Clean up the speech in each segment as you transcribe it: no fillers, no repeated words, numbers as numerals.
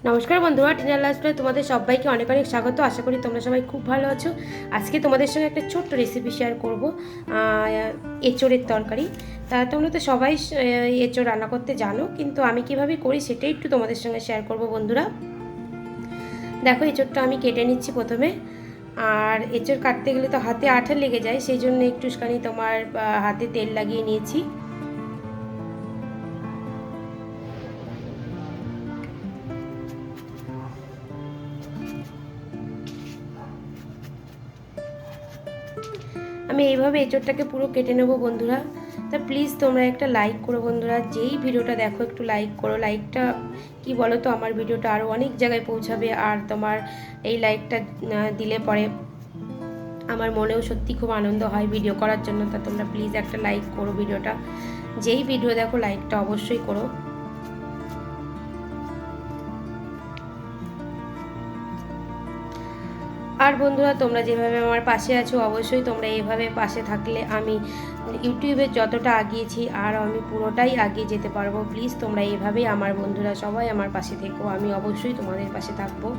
নমস্কার বন্ধুরা, টিনার লাইফস্টাইলে তোমাদের সবাইকে অনেক অনেক স্বাগত। আশা করি তোমরা সবাই খুব ভালো আছো। আজকে তোমাদের সঙ্গে একটা ছোট্ট রেসিপি শেয়ার করব, এঁচোড়ের তরকারি। তা তোমরা তো সবাই এঁচোড় রান্না করতে জানো, কিন্তু আমি কিভাবে করি সেটাই একটু তোমাদের সঙ্গে শেয়ার করব বন্ধুরা। দেখো, এঁচোড়টা আমি কেটে নিচ্ছি প্রথমে। আর এঁচোড় কাটতে গেলে তো হাতে আঠা লেগে যায়, সেই জন্য একটুখানি তোমার হাতে তেল লাগিয়ে নিয়েছি। আমি এইভাবে এঁচোড়টাকে পুরো কেটে নেবো বন্ধুরা। তা প্লিজ তোমরা একটা লাইক করো বন্ধুরা, যেই ভিডিওটা দেখো একটু লাইক করো। লাইকটা কি বলো তো, আমার ভিডিওটা আরও অনেক জায়গায় পৌঁছাবে। আর তোমার এই লাইকটা দিলে পরে আমার মনেও সত্যি খুব আনন্দ হয় ভিডিও করার জন্য। তা তোমরা প্লিজ একটা লাইক করো ভিডিওটা, যেই ভিডিও দেখো লাইকটা অবশ্যই করো। আর বন্ধুরা, তোমরা যেভাবে আমার পাশে আছো, অবশ্যই তোমরা এইভাবে পাশে থাকলে আমি ইউটিউবে যতটা আগিয়েছি আর আমি পুরোটাই আগিয়ে যেতে পারবো। প্লিজ তোমরা এইভাবেই আমার বন্ধুরা সবাই আমার পাশে থেকো, আমি অবশ্যই তোমাদের পাশে থাকবো।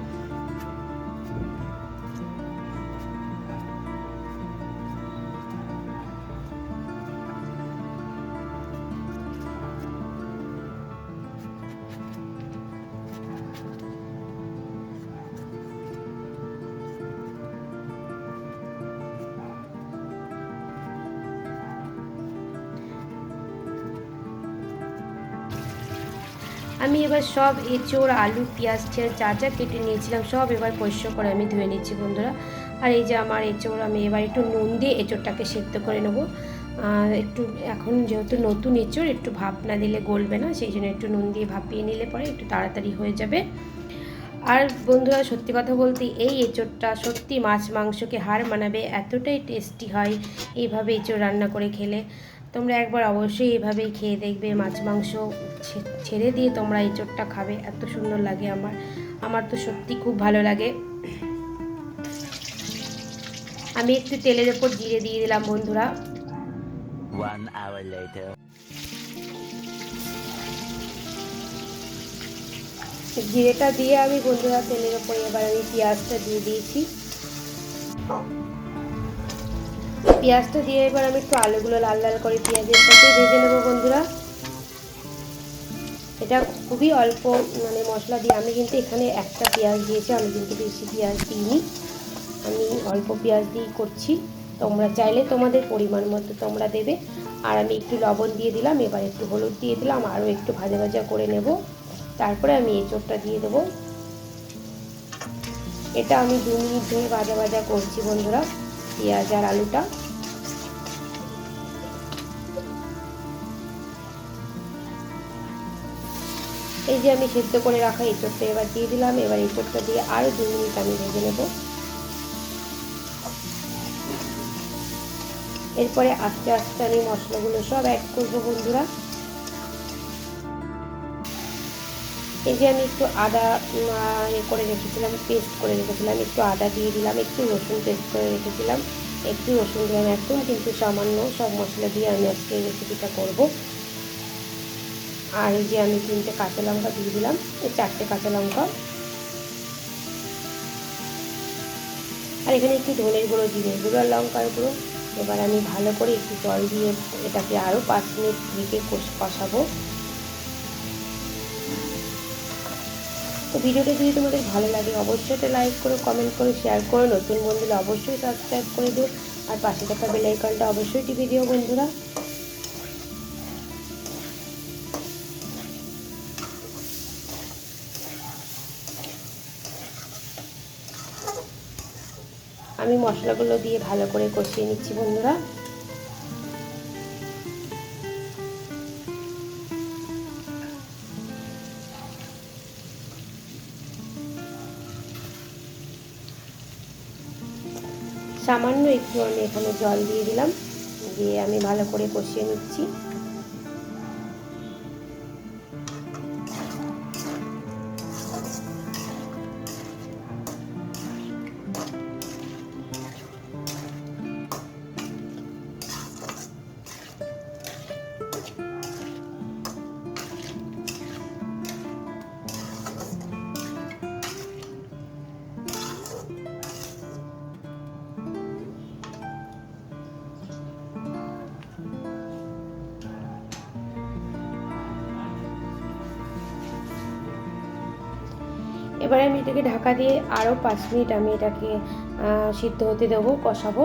আমি এবার সব এঁচোড়, আলু, পেঁয়াজ যা যা কেটে নিয়েছিলাম সব এবার পরিষ্কার করে আমি ধুয়ে নিচ্ছি বন্ধুরা। আর এই যে আমার এঁচোড়, আমি এবার একটু নুন দিয়ে এঁচোড়টাকে সেদ্ধ করে নেবো। একটু এখন যেহেতু নতুন এঁচোড়, একটু ভাপ না দিলে গলবে না, সেই জন্য একটু নুন দিয়ে ভাপিয়ে নিলে পরে একটু তাড়াতাড়ি হয়ে যাবে। আর বন্ধুরা, সত্যি কথা বলতে এই এঁচোড়টা সত্যি মাছ মাংসকে হার মানাবে, এতটাই টেস্টি হয় এইভাবে এঁচোড় রান্না করে খেলে। তোমরা একবার অবশ্যই এভাবেই খেয়ে দেখবে, মাছ মাংস ছেড়ে দিয়ে তোমরা এঁচোড়টা খাবে, এত সুন্দর লাগে। আমার তো সত্যি খুব ভালো লাগে। আমি একটু তেলের ওপর জিরে দিয়ে দিলাম বন্ধুরা। 1 hour later. জিরেটা দিয়ে আমি বন্ধুরা তেলের ওপর এবার আমি পেঁয়াজটা দিয়ে দিয়েছি। পেঁয়াজটা দিয়ে এবার আমি একটু আলুগুলো লাল লাল করে পেঁয়াজের সাথে ভেজে নেবো বন্ধুরা। এটা খুবই অল্প মশলা দিয়ে, আমি কিন্তু এখানে একটা পেঁয়াজ দিয়েছি, আমি কিন্তু বেশি পেঁয়াজ দিইনি, আমি অল্প পেঁয়াজ দিয়েই করছি। তোমরা চাইলে তোমাদের পরিমাণ মতো তোমরা দেবে। আর আমি একটু লবণ দিয়ে দিলাম, এবার একটু হলুদ দিয়ে দিলাম, আরও একটু ভাজা ভাজা করে নেব। তারপরে আমি এঁচোড়টা দিয়ে দেবো। এটা আমি 2 মিনিট ধরে ভাজা ভাজা করছি বন্ধুরা, পেঁয়াজ আর আলুটা। এই যে আমি সেদ্ধ করে রাখা এঁচোড়টা এবার দিয়ে দিলাম। এবার এঁচোড়টা দিয়ে আরও 2 মিনিট আমি ভেজে নেব। এরপরে আস্তে আস্তে আমি মশলাগুলো সব অ্যাড করবো বন্ধুরা। এই যে আমি একটু আদা করে রেখেছিলাম, পেস্ট করে রেখেছিলাম, একটু আদা দিয়ে দিলাম, একটু রসুন পেস্ট করে রেখেছিলাম, একটু রসুন দিলাম, একদম কিন্তু সামান্য। সব মশলা দিয়ে আমি আজকে এই রেসিপিটা করব। আর এই যে আমি 3টে কাঁচা লঙ্কা দিয়ে দিলাম, 4টে কাঁচা লঙ্কা। আর এখানে একটু ধনের গুঁড়ো, জিরের গুঁড়ো আর লঙ্কার গুঁড়ো। এবার আমি ভালো করে একটু জল দিয়ে এটাকে আরও 5 মিনিট ঢেকে কষাবো। তো ভিডিওটা যদি তোমাদের ভালো লাগে অবশ্যই একটা লাইক করো, কমেন্ট করো, শেয়ার করো। নতুন বন্ধুরা অবশ্যই সাবস্ক্রাইব করে দিও, আর পাশে থাকা বেল আইকনটা অবশ্যই টিপে দিও বন্ধুরা। আমি মশলাগুলো দিয়ে ভালো করে কষিয়ে নিচ্ছি বন্ধুরা। সামান্য একটু আমি এখানে জল দিয়ে দিলাম, দিয়ে আমি ভালো করে কষিয়ে নিচ্ছি। এবারে আমি এটাকে ঢাকা দিয়ে আরও 5 মিনিট আমি এটাকে সিদ্ধ হতে দেবো, কষাবো।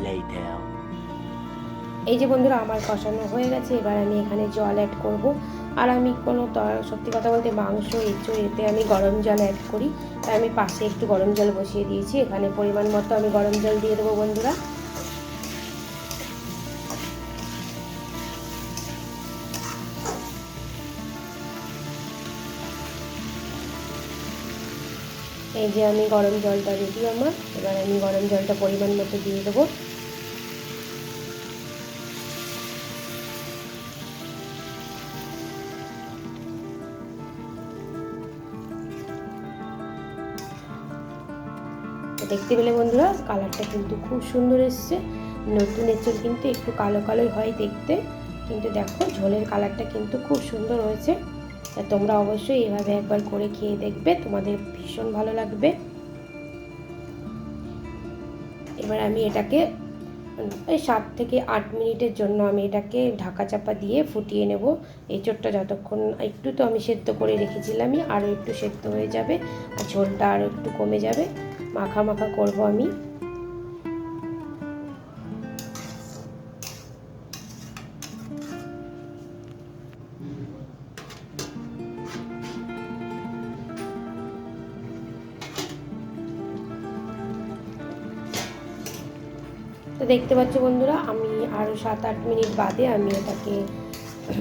Later. এই যে বন্ধুরা আমার কষানো হয়ে গেছে, এবার আমি এখানে জল অ্যাড করব। আর আমি কোনো সত্যি কথা বলতে মাংস এঁচোড় এতে আমি গরম জল অ্যাড করি, তাই আমি পাশে একটু গরম জল বসিয়ে দিয়েছি। এখানে পরিমাণ মতো আমি গরম জল দিয়ে দেবো বন্ধুরা। এই যে আমি গরম জলটা রেডি আমার, এবার আমি গরম জলটা পরিমাণ মতো দিয়ে দেবো। দেখতে পেলে বন্ধুরা কালারটা কিন্তু খুব সুন্দর এসছে। নতুন এঁচোড় কিন্তু একটু কালো কালোই হয় দেখতে, কিন্তু দেখো ঝোলের কালারটা কিন্তু খুব সুন্দর হয়েছে। তা তোমরা অবশ্যই এভাবে একবার করে খেয়ে দেখবে, তোমাদের ভীষণ ভালো লাগবে। এবার আমি এটাকে 7 থেকে 8 মিনিটের জন্য আমি এটাকে ঢাকা চাপা দিয়ে ফুটিয়ে নেব। এঁচোড়টা যতক্ষণ একটু তো আমি সেদ্ধ করে রেখেছিলামই, আরও একটু সেদ্ধ হয়ে যাবে আর ঝোলটা আরও একটু কমে যাবে। মাখা মাখা করব আমি। তো দেখতে পাচ্ছ বন্ধুরা আমি আরও 7-8 মিনিট বাদে আমি এটাকে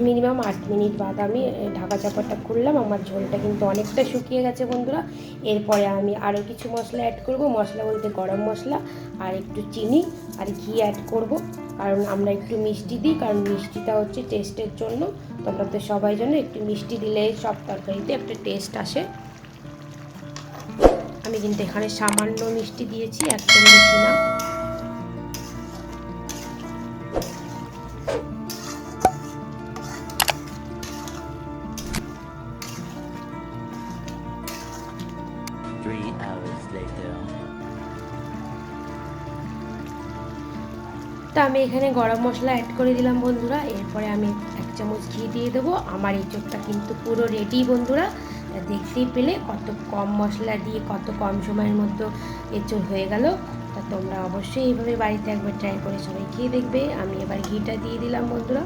মিনিমাম 8 মিনিট বাদ আমি ঢাকা চাপাটা খুললাম। আমার ঝোলটা কিন্তু অনেকটা শুকিয়ে গেছে বন্ধুরা। এরপরে আমি আরও কিছু মশলা অ্যাড করব, মশলা বলতে গরম মশলা আর একটু চিনি আর ঘি অ্যাড করব, কারণ আমরা একটু মিষ্টি দিই, কারণ মিষ্টিটা হচ্ছে টেস্টের জন্য। তোমরা তো সবাই জানো একটু মিষ্টি দিলে সব তরকারিতে একটা টেস্ট আসে। আমি কিন্তু এখানে সামান্য মিষ্টি দিয়েছি, একদম বেশি না। Three hours later. তা আমি এখানে গরম মশলা অ্যাড করে দিলাম বন্ধুরা। এরপরে আমি 1 চামচ ঘি দিয়ে দেবো। আমার এঁচোড়টা কিন্তু পুরো রেডি বন্ধুরা। দেখতেই পেলে কত কম মশলা দিয়ে কত কম সময়ের মধ্যে এঁচোড় হয়ে গেল। তা তোমরা অবশ্যই এইভাবে বাড়িতে একবার ট্রাই করে সবাই খেয়ে দেখবে। আমি এবার ঘিটা দিয়ে দিলাম বন্ধুরা।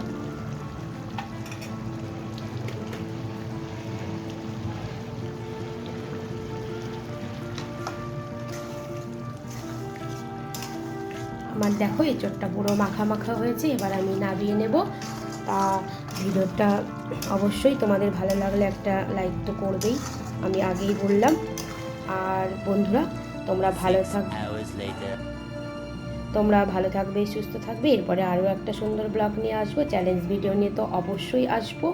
আমার দেখো এঁচোড়টা পুরো মাখা মাখা হয়েছে, এবার আমি নামিয়ে নেব। তা ভিডিওটা অবশ্যই তোমাদের ভালো লাগলে একটা লাইক তো করবেই, আমি আগেই বললাম। আর বন্ধুরা তোমরা ভালো Hours later. থাকবে, সুস্থ থাকবে। এরপরে আরও একটা সুন্দর ব্লগ নিয়ে আসবো, চ্যালেঞ্জ ভিডিও নিয়ে তো অবশ্যই আসবো।